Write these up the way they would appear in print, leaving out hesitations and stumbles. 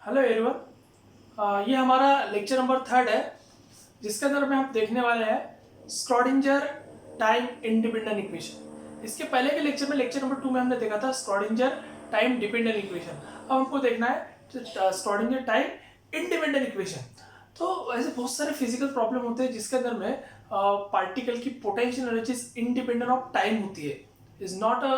Hello everyone, ये हमारा lecture number 3 है जिसके अंदर में हम देखने वाले हैं स्क्रॉडिंजर टाइम इंडिपेंडेंट इक्वेशन। इसके पहले के लेक्चर में लेक्चर नंबर 2 में हमने देखा था स्क्रॉडिंजर टाइम डिपेंडेंट इक्वेशन। अब हमको देखना है स्क्रॉडिंजर टाइम इंडिपेंडेंट इक्वेशन। तो ऐसे बहुत सारे फिजिकल प्रॉब्लम होते हैं जिसके अंदर में पार्टिकल की potential energy independent of time होती है, is not a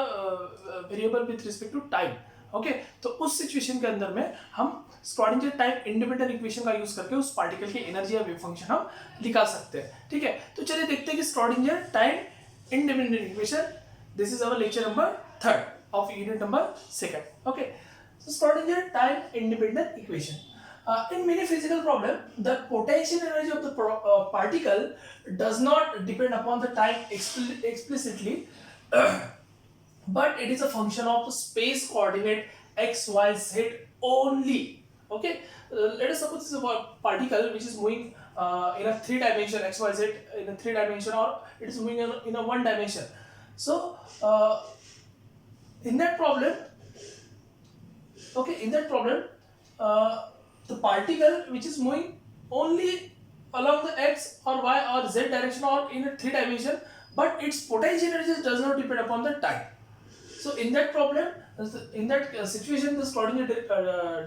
variable with respect to time. Okay, तो उस सिचुएशन के अंदर में हम स्क्रॉडिंजर टाइम इंडिपेंडेंट इक्वेशन का यूज करके उस पार्टिकल की एनर्जी या वेव फंक्शन हम निकाल सकते हैं। ठीक है, तो चलिए देखते हैं कि Schrodinger time independent equation. This is our lecture number 3 of unit number 2। Okay, so Schrodinger time independent equation. In many physical problem, the potential energy of the particle does not depend upon the time explicitly, but it is a function of the space coordinate x, y, z only. Okay, let us suppose this is a particle which is moving in a 3 dimension x, y, z in a 3 dimension, or it is moving in a 1 dimension. So in that problem, the particle which is moving only along the x or y or z direction or in a 3 dimension, but its potential energy does not depend upon the time. So in that problem, in that situation, the Schrodinger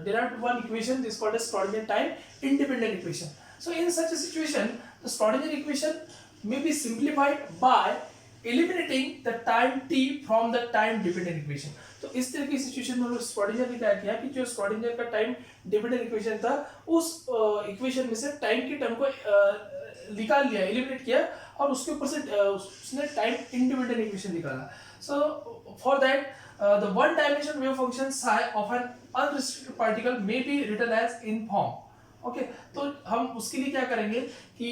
derived one equation is called as Schrodinger time independent equation. So in such a situation, the Schrodinger equation may be simplified by eliminating the time t from the time dependent equation. तो इस तरह की situation में स्क्रॉडिंजर ने क्या किया कि जो स्क्रॉडिंजर का टाइम डिपेंडेंट इक्वेशन था उस इक्वेशन में से टाइम की टर्म को निकाल लिया, एलिमिनेट किया, और उसके ऊपर से उसने टाइम इंडिपेंडेंट इक्वेशन निकाला। So for that the one dimension wave function psi of an unrestricted particle may be written as in form. Okay, तो हम उसके लिए क्या करेंगे कि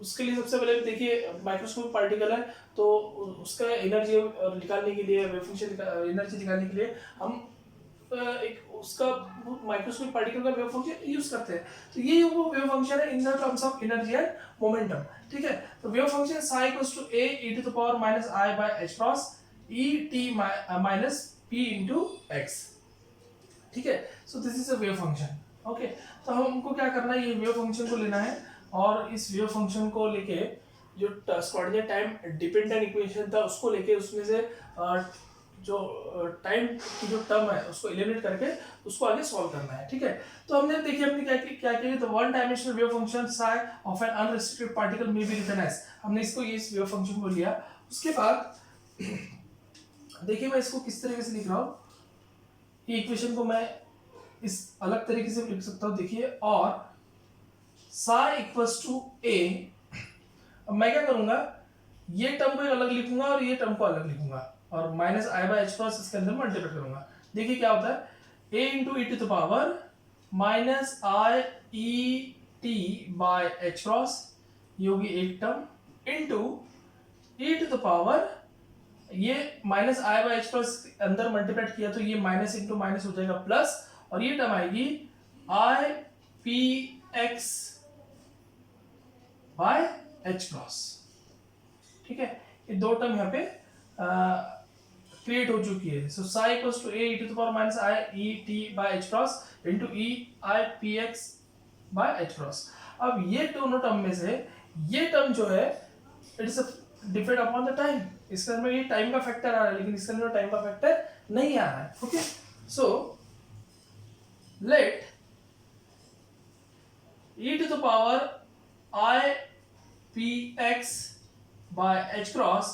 उसके लिए सबसे पहले देखिए माइक्रोस्कोपिक पार्टिकल है, तो उसका एनर्जी निकालने के लिए, वेव फंक्शन एनर्जी निकालने के लिए हम एक उसका माइक्रोस्कोपिक पार्टिकल का वेव फंक्शन यूज करते हैं। तो ये वो वेव फंक्शन है in the terms of energy and momentum. ठीक है, तो wave function psi equals to a e to the power minus I by h cross e t minus p into x। ठीक है, so this is a wave function. Okay, तो हमको क्या करना है, ये वेव फंक्शन को लेना है और इस वेव फंक्शन को लेके जो स्क्रॉडिंजर टाइम डिपेंडेंट इक्वेशन था उसको लेके उसमें से जो टाइम की जो टर्म है उसको एलिमिनेट करके उसको आगे सॉल्व करना है। ठीक है, तो हमने देखिए हमने क्या किया, तो one dimensional wave function psi of an unrestricted particle may be written as, हमने इसको इस वेव फंक्शन को लिया। उसके बाद देखिए मैं इसको किस तरीके से लिख रहा हूँ, ये इक्वेशन को मैं इस अलग तरीके से लिख सकता हूँ। देखिए, और psi इक्वल्स टू a, अब मैं क्या करूंगा, ये टर्म को अलग लिखूंगा और ये टर्म को अलग लिखूंगा और minus i by h cross इसके अंदर मल्टीप्लाई करूंगा। देखिए क्या होता है, a into e to the power minus i e t by h cross, ये होगी एक term, into e to the power, ये minus i by h cross अंदर मल्टीप्लाई किया तो ये माइनस इंटू माइनस हो जाएगा प्लस, और ये टर्म आएगी आई p x by h cross. ठीक है, ये दो टर्म यहाँ पे क्रिएट हो चुकी है। So psi equals to a e to the power minus I e t by h cross into e I p x by h cross। अब ये दोनों टर्म में से ये टर्म जो है it is depend upon the time, इसके अंदर ये टाइम का फैक्टर आ रहा है लेकिन इसके अंदर टाइम का फैक्टर नहीं आ रहा है। Okay, so let e to the power I p x by h cross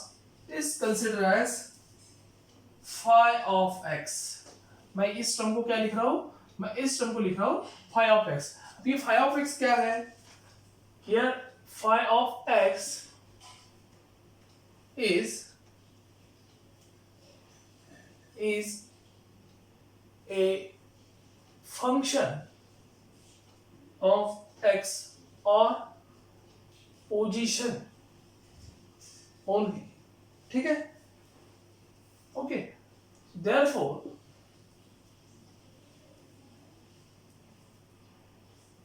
is considered as phi of x। मैं इस टर्म को क्या लिख रहा हूं, मैं इस टर्म को लिख रहा हूं phi of x। अब ये phi of x क्या है, here phi of x is a function of x or position only। ठीक है, okay, therefore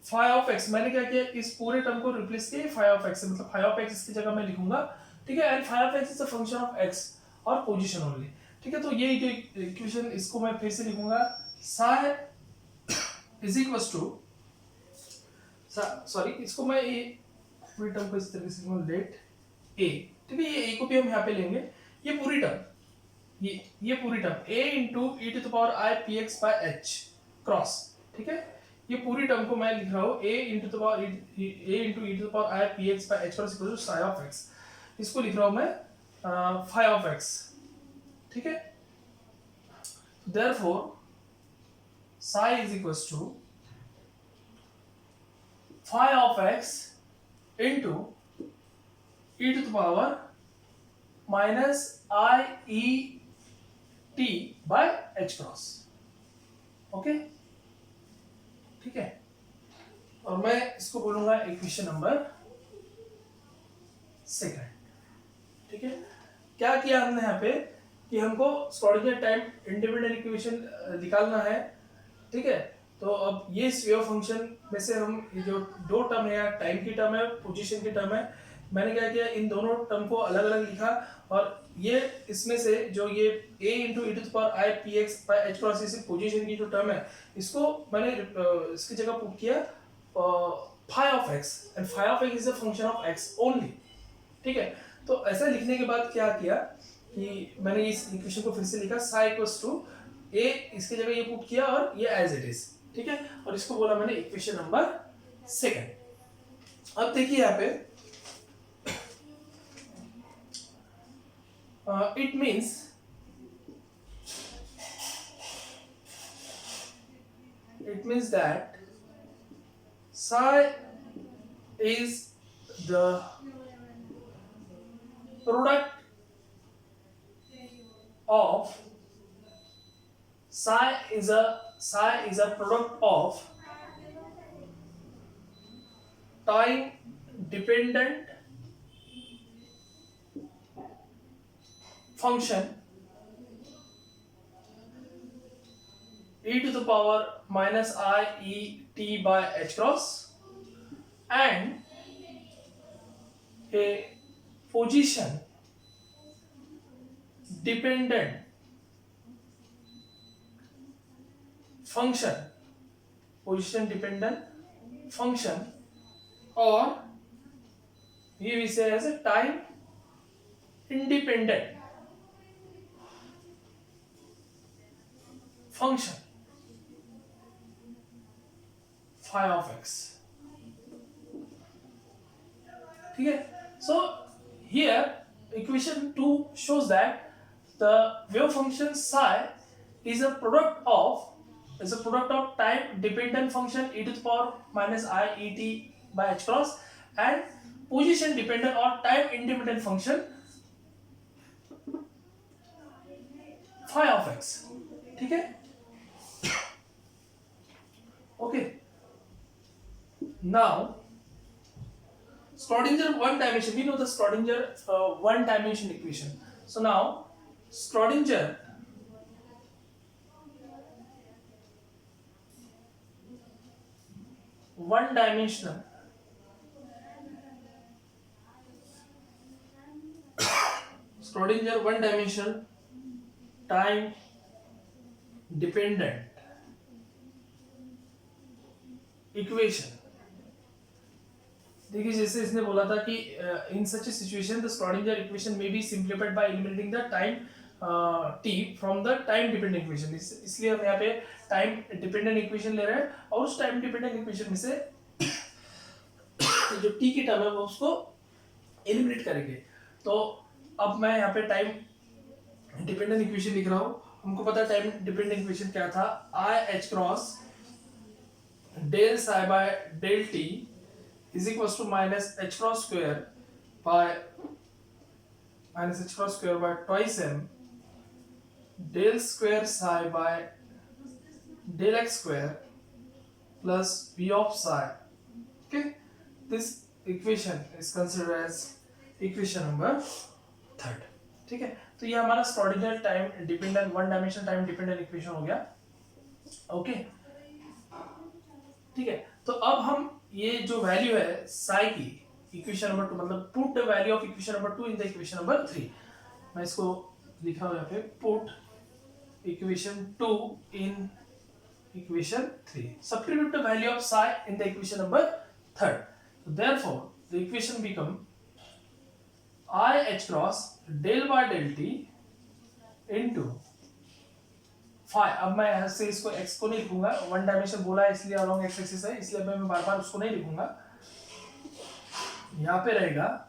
phi of x, मैंने क्या किया, इस पूरे टर्म को रिप्लेस किया phi of x से, मतलब phi of x इसकी जगह मैं लिखूंगा। ठीक है, and phi of x is a function of x और पोजीशन ओनली। ठीक है, तो ये जो इक्वेशन इसको मैं फिर से लिखूंगा psi is equal to, sorry इसको मैं ये पूरी टर्म को इस तरीके से लिखूंगा, लेट ए, ठीक है, ये ए को भी हम यहाँ पे लेंगे, ये पूरी टर्म, ये पूरी term a into e to the power i p x by h cross, ठीक है, ये पूरी टर्म को मैं लिख रहा हूँ a into the power a into e to the power i p x by h cross equal to psi of x, इसको लिख रहा हूँ मैं फाई ऑफ एक्स, ठीक है, therefore psi is equal to phi of x into e to the power minus i e t by h cross, okay, ठीक है, और मैं इसको बोलूंगा इक्वेशन नंबर सेकंड, ठीक है। क्या किया हमने यहाँ पे कि हमको स्क्रॉडिंगर टाइम इंडिपेंडेंट इक्वेशन निकालना है, ठीक है, तो अब ये वेव फंक्शन में से हम ये जो दो टर्म है, टाइम की टर्म है, पोजीशन की टर्म है, मैंने क्या किया, इन दोनों टर्म को अलग अलग लिखा, और ये इसमें से जो ये a into e to the power i p x by h cross इस पोजीशन की जो टर्म है, इसको मैंने इसकी जगह पुट किया phi of x, and phi of x is a function of x only, ठीक है। तो ऐसा लिखने के बाद क्या किया कि मैंने इस इक्वेशन को फिर से लिखा, साई इक्वल्स टू a, इसकी जगह ये पुट किया और ये एज इट इज, ठीक है, और इसको बोला मैंने इक्वेशन नंबर सेकंड। अब देखिए यहाँ पे it means that psi is the product of psi is a product of time dependent function e to the power minus I e t by h cross and a position dependent function और ये विषय है time independent function phi of x, ठीक है। So here equation 2 shows that the wave function psi is a product of time dependent function e to the power minus I e t by h cross and position dependent or time independent function phi of x, ठीक है, okay. Now Schrodinger one dimension, we know the Schrodinger one dimension equation. So now Schrodinger one dimensional time dependent equation, देखिए जैसे इसने बोला था कि in such a situation the Schrodinger equation may be simplified by eliminating the time t from the time dependent equation, इसलिए हम यहाँ पे टाइम डिपेंडेंट इक्वेशन ले रहे हैं और उस टाइम डिपेंडेंट इक्वेशन में से जो t की टर्म है वो उसको एलिमिनेट करेंगे। तो अब मैं यहाँ पे टाइम डिपेंडेंट इक्वेशन लिख रहा हूँ, हमको पता है टाइम डिपेंडेंट इक्वेशन क्या था, आई h cross del psi by del t is equals to minus h cross square by twice m del square psi by del x square plus b of psi, okay. This equation is considered as equation number third, ठीक है। तो ये हमारा Schrodinger time dependent one dimensional time dependent equation हो गया, okay, ठीक है। तो अब हम ये जो वैल्यू है साई की इक्वेशन नंबर 2, मतलब put the value of equation number 2 in the equation number 3, मैं इसको लिखा हूं यहाँ पे, put equation 2 in equation 3. Substitute the value of psi in the equation number 3rd. So therefore the equation become I h cross del by del t into phi. अब मैं यहाँ से इसको x को नहीं लिखूंगा, वन डायमेंशन बोला है इसलिए अलॉन्ग x एक्सिस है, इसलिए मैं बार बार उसको नहीं लिखूंगा. यहाँ पे रहेगा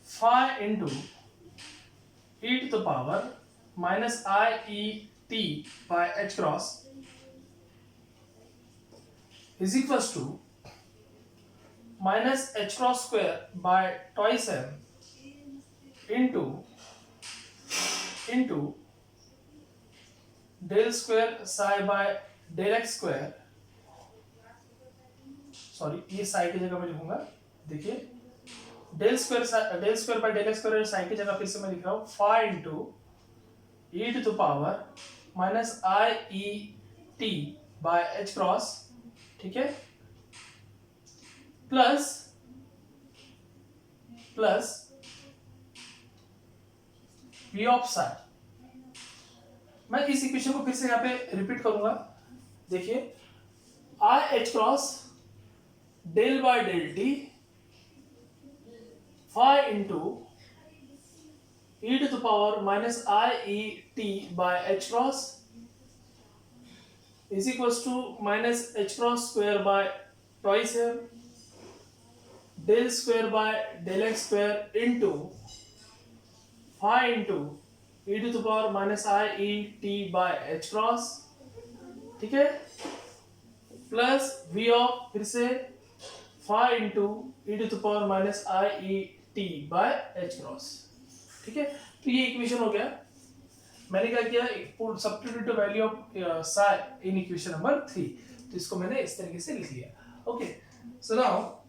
phi into e to the power minus I e t by h cross is equals to minus h cross square by twice m into del square psi by del x square. Sorry, ये psi की जगह मैं लिखूंगा, देखिए del square by del x square sine की जगह फिर से मैं लिख रहा हूँ phi into e to the power minus i e t by h cross, ठीक है, प्लस v ऑफ साइन. मैं इस इक्वेशन को फिर से यहाँ पे रिपीट करूंगा, देखिए i h cross del by del t phi into e to the power minus I e t by h cross is equals to minus h cross square by twice m del square by del x square into phi into e to the power minus I e t by h cross, ठीक है, plus v of फिर से phi into e to the power minus I e t by h cross, ठीक है. तो ये equation हो गया. मैंने क्या किया, substitute value of psi in equation number 3, तो इसको मैंने इस तरीके से लिख लिया. Okay, so now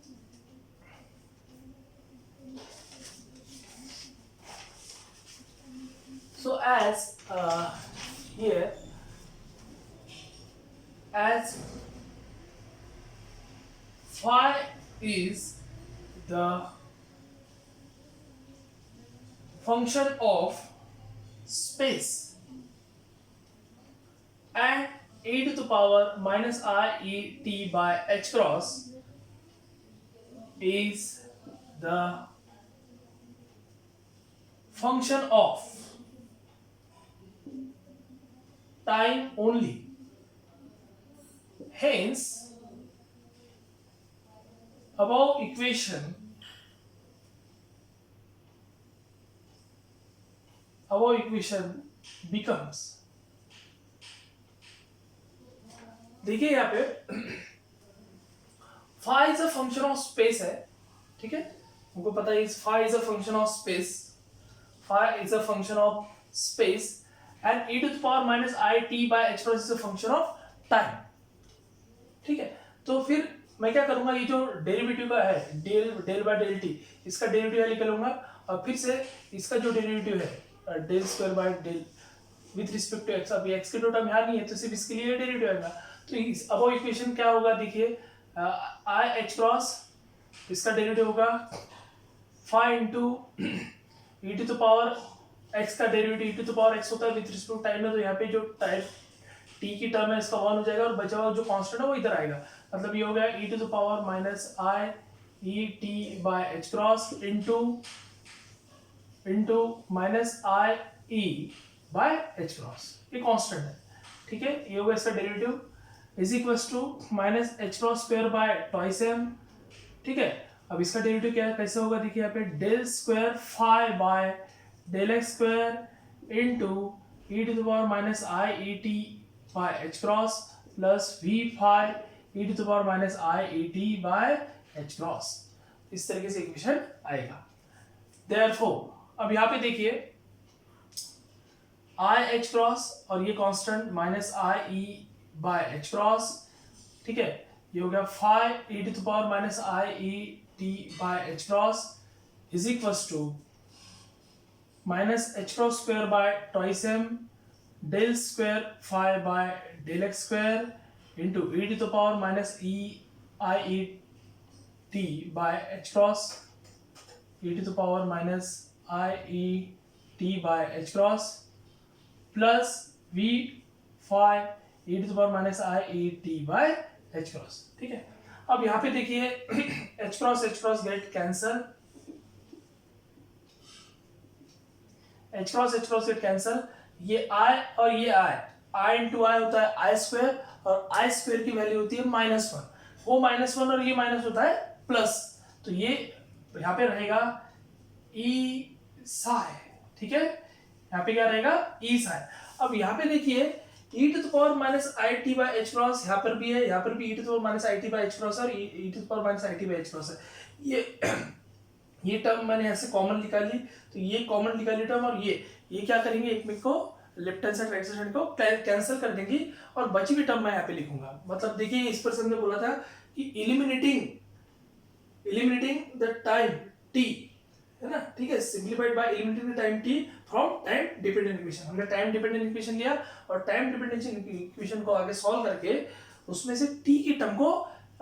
so as here as phi is the function of space and e to the power minus I e t by h cross is the function of time only. Hence above equation becomes, देखिए यहाँ पे phi is a function of space है, ठीक है, हमको पता है phi is a function of space, phi is a function of space and e to the power minus I t by h cross is a function of time, ठीक है. तो फिर मैं क्या करूंगा, ये जो डेरिवेटिव का है डेल बाय डेल टी, इसका डेरिवेटिव लिख लूंगा और फिर से इसका जो डेरिवेटिव है del square by del with respect to x. अभी एक्स के टर्म यहाँ नहीं है तो सिर्फ इसके लिए डेरिवेटिव आएगा. तो इस अबव इक्वेशन क्या होगा, देखिए आई एच क्रॉस, इसका डेरिवेटिव होगा phi into e to the power x का derivative e to the power x होता है विद रिस्पेक्ट टाइम में, तो यहाँ पे जो टाइम टी की टर्म है इसका 1 हो जाएगा और बचा हुआ जो कांस्टेंट है वो इधर आएगा. मतलब ये हो गया e to the power minus i e t by h cross into minus i e by h cross, ये कांस्टेंट है, ठीक है. ये होगा इसका derivative is equals to minus h cross square by twice m, ठीक है. अब इसका डेरिवेटिव क्या है, कैसे होगा, देखिए यहाँ पे del square phi by del x square into e to the power minus i e t by h cross plus v phi e to the power minus i e t by h cross. इस तरीके से equation आएगा. Therefore अब यहाँ पे देखिए i h cross और ये constant minus i e by h cross, ठीक है. ये हो गया phi e to the power minus i e t by h cross is equals to minus h cross square by twice m del square phi by del x square into e to the power minus e i e t by h cross e to the power minus i e t by h cross plus v phi e to the power minus i e t by h cross. ठीक है, अब यहाँ पे देखिए h cross get cancel, h cross get cancel, ये i और ये आई into आई होता है आई स्क्वायर, और आई स्क्वायर की वैल्यू होती है -1, वो -1 और ये माइनस होता है प्लस, तो ये यहाँ पे रहेगा ई साई। ठीक है, यहाँ पे क्या रहेगा ई साई। अब यहाँ पे देखिए e to the power minus i t by h cross यहाँ पर भी है, यहाँ पर भी e to the power minus i t by h cross और e to the power minus i t by h cross है। ये टर्म मैंने ऐसे कॉमन निकाली, तो ये कॉमन निकाली टर्म और ये क्या करेंगे, एक में को left hand side right hand को कैंसिल कर देंगे और बची हुई टर्म मैं यहाँ पे लिखूंगा। मतलब देखिए इस पर हमने बोला था कि eliminating द टाइम t, है ना, ठीक है, simplified by eliminating the time t from time dependent equation. हमने टाइम डिपेंडेंट इक्वेशन लिया और टाइम डिपेंडेंट इक्वेशन को आगे सॉल्व करके उसमें से t की टर्म को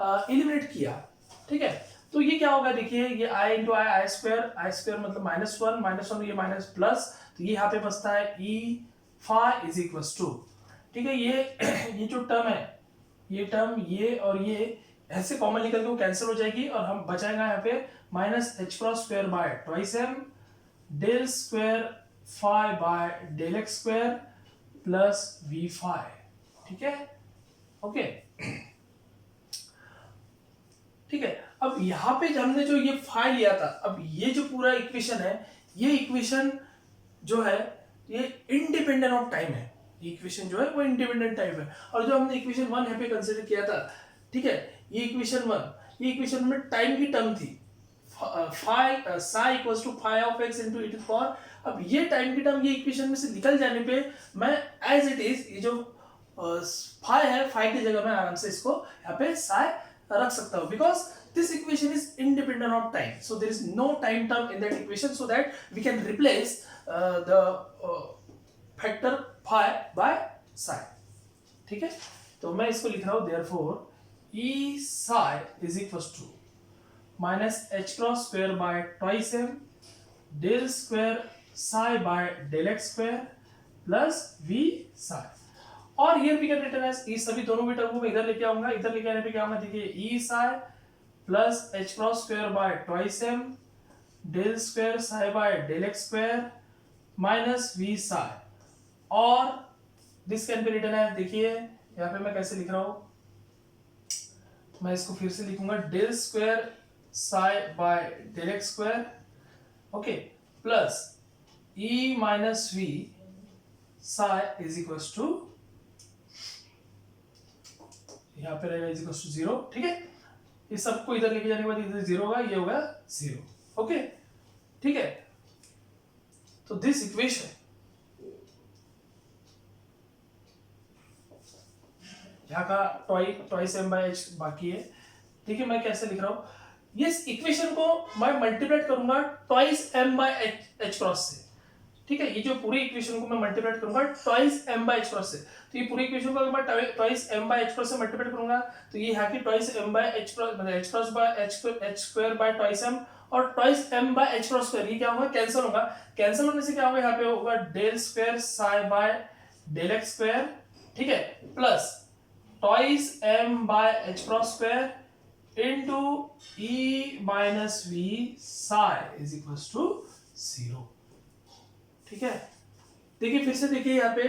एलिमिनेट किया। ठीक है, तो ये क्या होगा, देखिए ये आई इंटू आई स्क्वायर मतलब -1 ये माइनस प्लस, तो ये यहाँ पे बचता है ई फाई इज इक्वल्स टू, ठीक है, ये जो टर्म है, ये टर्म ये और ये ऐसे कॉमन निकल के वो कैंसिल हो जाएगी और हम बचाएगा यहाँ पे minus h cross square by twice m del square phi by del x square plus v phi. ठीक है, ओके, ठीक है। अब यहाँ पे हमने जो ये फाई लिया था, अब ये जो पूरा इक्वेशन है, ये इक्वेशन जो है ये इंडिपेंडेंट ऑफ टाइम है, ये इक्वेशन जो है वो इंडिपेंडेंट टाइम है। और जो हमने इक्वेशन 1 यहाँ पे कंसीडर किया था, ठीक है, ये इक्वेशन 1, ये इक्वेशन में टाइम की टर्म थी phi psi equals to phi of x into e to the power. अब ये टाइम की टर्म ये इक्वेशन में से निकल जाने पे मैं एज इट इज ये जो फाई है, फाई की जगह मैं आराम से इसको यहाँ पे साई रख सकता हूँ, because this equation is independent of time, so there is no time term in that equation, so that we can replace the factor phi by psi। ठीक है, तो मैं इसको लिख रहा हूँ therefore e psi is equals to minus h cross square by twice m del square psi by del x square plus v psi। और here we can written as e, सभी दोनों भी टर्म को मैं इधर लेके आऊंगा, इधर लेके आने पे क्या होगा, देखिए e psi plus h cross square by twice m del square psi by del x square minus we psi, और this can be written as, देखिए यहाँ पे मैं कैसे लिख रहा हूं, मैं इसको फिर से लिखूंगा del square psi by del x square, okay, plus E minus we psi is equals to, यहाँ पे रहेगा इज इक्वल्स टू 0। ठीक है, इस सबको इधर लेके जाने के बाद इधर 0 होगा, ये होगा 0। ओके, ठीक है, तो दिस इक्वेशन यहाँ का ट्वाइस एम बाई एच बाकी है। ठीक है, मैं कैसे लिख रहा हूं, इस इक्वेशन को मैं मल्टीप्लाई करूंगा twice m by h cross से। ठीक है, ये जो पूरी इक्वेशन को मैं मल्टीप्लाई करूंगा twice m by h cross से, तो ये पूरी इक्वेशन को अगर मैं twice m by h cross से मल्टीप्लाई करूंगा तो ये यहाँ की twice m by h cross मतलब h cross by h square by twice m और twice m by h cross square, ये क्या होगा, कैंसिल होगा। कैंसिल होने से क्या होगा, यहाँ पे होगा del square psi by del x square, ठीक है, plus twice m by h cross square into E minus we psi is equals to 0। ठीक है, देखिए फिर से देखिए यहाँ पे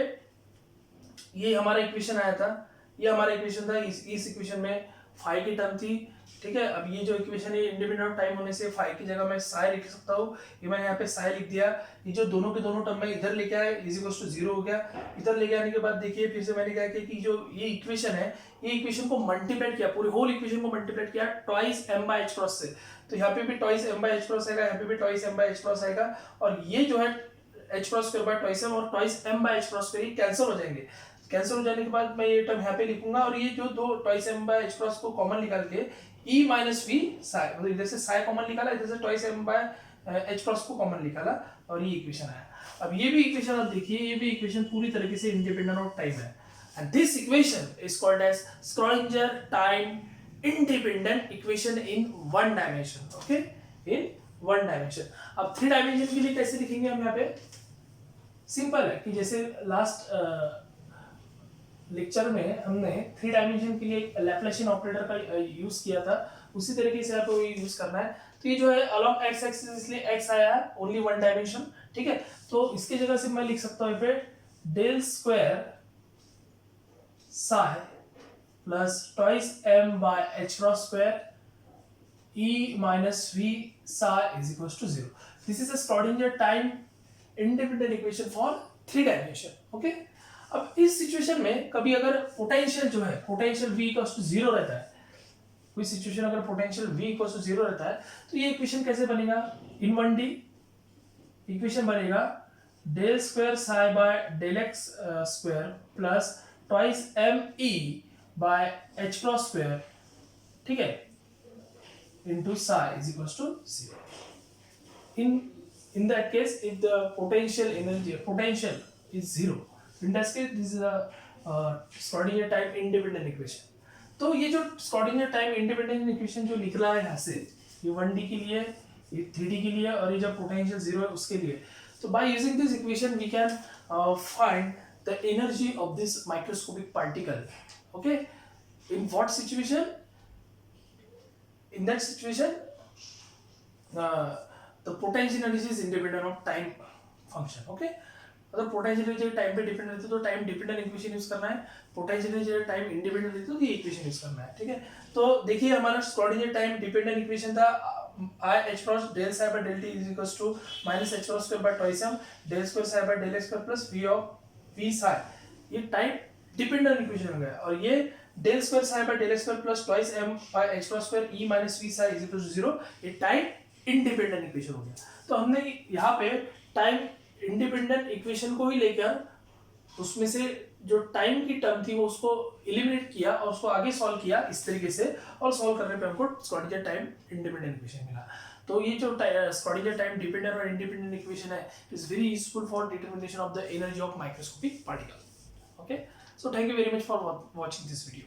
ये हमारा इक्वेशन आया था, ये हमारा इक्वेशन था, इस इक्वेशन में फाई की टर्म थी। ठीक है, अब ये जो इक्वेशन है इंडिपेंडेंट ऑफ टाइम होने से फाई की जगह मैं साई लिख सकता हूँ, ये मैंने यहाँ पे साई लिख दिया। ये जो दोनों के दोनों टर्म में इधर लेके आए इज इक्वल्स टू 0 हो गया। इधर लेके आने के बाद देखिए फिर से मैंने कहा कि जो ये इक्वेशन है, ये इक्वेशन को मल्टीप्लाई किया, पूरे होल इक्वेशन को मल्टीप्लाई किया twice m by h cross से, तो यहाँ पे भी twice m by h cross आएगा, यहाँ पे भी twice m by h cross आएगा, और ये जो है h cross square by twice m और twice m by h cross square ये कैंसिल हो जाएंगे। कैंसिल हो जाने के बाद मैं ये टर्म यहाँ पे लिखूंगा, और ये जो दो twice m by h cross को कॉमन निकाल के ई माइनस वी साई, मतलब इधर से साई कॉमन निकाला, इधर से twice m by h cross को कॉमन निकाला, और ये इक्वेशन आया। अब ये भी इक्वेशन आप देखिए, ये भी इक्वेशन पूरी तरीके से इंडिपेंडेंट ऑफ टाइम है, and this equation is called as Schrodinger time independent equation in one dimension. Okay, in one dimension. अब 3 डायमेंशन के लिए कैसे लिखेंगे हम यहाँ पे, सिंपल है कि जैसे लास्ट लेक्चर में हमने 3 डायमेंशन के लिए लैप्लासियन ऑपरेटर का यूज किया था, उसी तरीके से आपको ये यूज करना है। तो ये जो है अलॉन्ग एक्स एक्सिस, इसलिए एक्स आया है, ओनली वन डायमेंशन, ठीक है। तो इसकी जगह से मैं लिख सकता हूँ पे del square psi plus twice m by h cross square E minus V psi is equals to 0. This is a Schrodinger time independent equation for 3 dimension. Okay? अब इस सिचुएशन में कभी अगर पोटेंशियल जो है, पोटेंशियल V इक्वल्स टू 0 रहता है, कोई सिचुएशन अगर पोटेंशियल V इक्वल्स टू 0 रहता है, तो ये इक्वेशन कैसे बनेगा? इन 1D इक्वेशन बनेगा del square psi by del x square plus twice m E by h cross square, ठीक है, into psi is equals to 0. In that case, if the potential is 0, in that case this is a Schrodinger time independent equation. तो ये जो Schrodinger time independent equation जो निकला है यहाँ से, ये 1D के लिए, ये 3D के लिए, और ये जब पोटेंशियल 0 है उसके लिए, तो by using this equation we can find the energy of this microscopic particle. Okay, in what situation? In that situation, the potential energy is independent of time function. Okay, अगर पोटेंशियल एनर्जी टाइम पे depend रहती है तो time dependent equation use करना है, potential energy time independent रहती है तो ये इक्वेशन यूज करना है, ठीक है। तो देखिए हमारा स्क्रॉडिंगर टाइम डिपेंडेंट इक्वेशन था I h cross del psi by del t is equals to minus h cross square by twice m del square psi by del x square plus v of v psi, ये time dependent equation हो गया। और ये del square psi by del x square plus twice m by h cross square e minus v psi is equal to 0, ये time independent equation हो गया। तो हमने यहाँ पे टाइम इंडिपेंडेंट इक्वेशन को ही लेकर उसमें से जो टाइम की टर्म थी वो उसको एलिमिनेट किया और उसको आगे सॉल्व किया इस तरीके से, और सॉल्व करने पे हमको स्क्रॉडिंगर टाइम इंडिपेंडेंट इक्वेशन मिला। तो ये जो स्क्रॉडिंगर टाइम डिपेंडेंट और इंडिपेंडेंट इक्वेशन है is very useful for determination of the energy of microscopic particle. Okay, so thank you very much for watching this video.